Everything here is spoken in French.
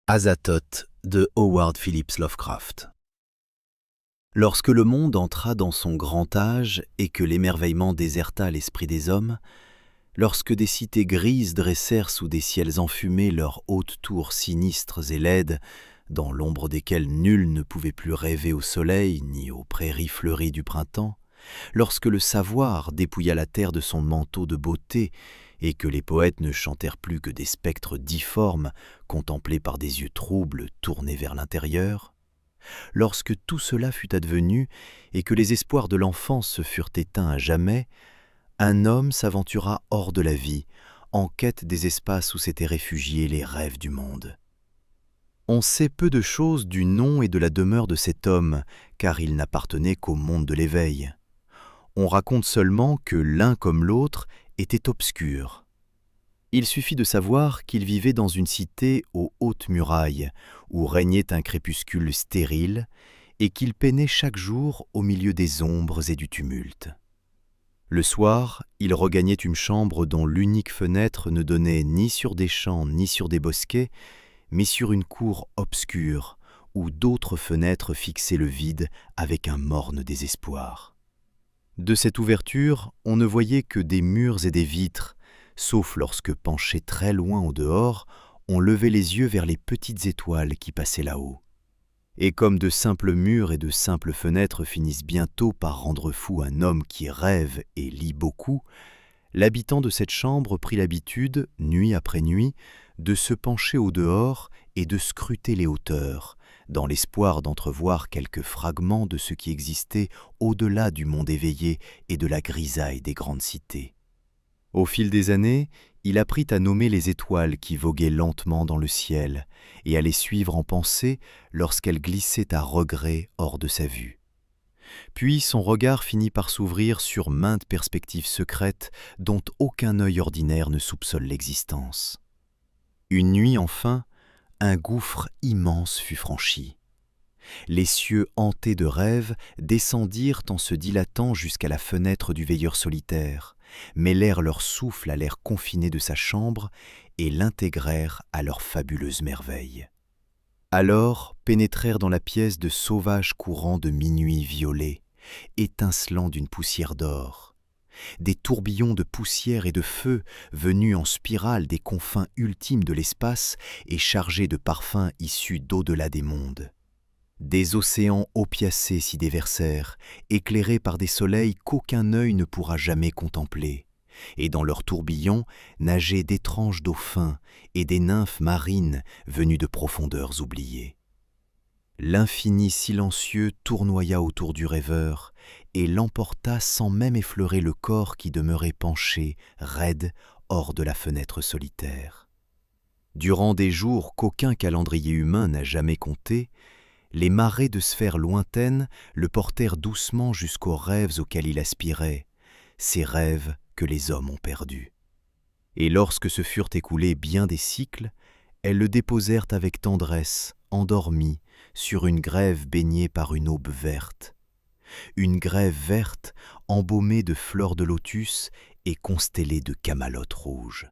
Azathoth de Howard Phillips Lovecraft. Lorsque le monde entra dans son grand âge et que l'émerveillement déserta l'esprit des hommes, lorsque des cités grises dressèrent sous des ciels enfumés leurs hautes tours sinistres et laides, dans l'ombre desquelles nul ne pouvait plus rêver au soleil ni aux prairies fleuries du printemps, lorsque le savoir dépouilla la terre de son manteau de beauté et que les poètes ne chantèrent plus que des spectres difformes contemplés par des yeux troubles tournés vers l'intérieur, lorsque tout cela fut advenu et que les espoirs de l'enfance se furent éteints à jamais, un homme s'aventura hors de la vie, en quête des espaces où s'étaient réfugiés les rêves du monde. On sait peu de choses du nom et de la demeure de cet homme, car il n'appartenait qu'au monde de l'éveil. On raconte seulement que l'un comme l'autre était obscur. Il suffit de savoir qu'il vivait dans une cité aux hautes murailles, où régnait un crépuscule stérile, et qu'il peinait chaque jour au milieu des ombres et du tumulte. Le soir, il regagnait une chambre dont l'unique fenêtre ne donnait ni sur des champs ni sur des bosquets, mais sur une cour obscure, où d'autres fenêtres fixaient le vide avec un morne désespoir. De cette ouverture, on ne voyait que des murs et des vitres, sauf lorsque, penché très loin au dehors, on levait les yeux vers les petites étoiles qui passaient là-haut. Et comme de simples murs et de simples fenêtres finissent bientôt par rendre fou un homme qui rêve et lit beaucoup, l'habitant de cette chambre prit l'habitude, nuit après nuit, de se pencher au dehors et de scruter les hauteurs, dans l'espoir d'entrevoir quelques fragments de ce qui existait au-delà du monde éveillé et de la grisaille des grandes cités. Au fil des années, il apprit à nommer les étoiles qui voguaient lentement dans le ciel et à les suivre en pensée lorsqu'elles glissaient à regret hors de sa vue. Puis son regard finit par s'ouvrir sur maintes perspectives secrètes dont aucun œil ordinaire ne soupçonne l'existence. Une nuit enfin, un gouffre immense fut franchi. Les cieux hantés de rêves descendirent en se dilatant jusqu'à la fenêtre du veilleur solitaire, mêlèrent leur souffle à l'air confiné de sa chambre et l'intégrèrent à leurs fabuleuses merveilles. Alors pénétrèrent dans la pièce de sauvages courants de minuit violet, étincelant d'une poussière d'or. Des tourbillons de poussière et de feu venus en spirale des confins ultimes de l'espace et chargés de parfums issus d'au-delà des mondes. Des océans opiacés s'y déversèrent, éclairés par des soleils qu'aucun œil ne pourra jamais contempler, et dans leurs tourbillons nageaient d'étranges dauphins et des nymphes marines venues de profondeurs oubliées. L'infini silencieux tournoya autour du rêveur et l'emporta sans même effleurer le corps qui demeurait penché, raide, hors de la fenêtre solitaire. Durant des jours qu'aucun calendrier humain n'a jamais comptés, les marées de sphères lointaines le portèrent doucement jusqu'aux rêves auxquels il aspirait, ces rêves que les hommes ont perdus. Et lorsque se furent écoulés bien des cycles, elles le déposèrent avec tendresse, endormi, sur une grève baignée par une aube verte. Une grève verte embaumée de fleurs de lotus et constellée de camalotes rouges.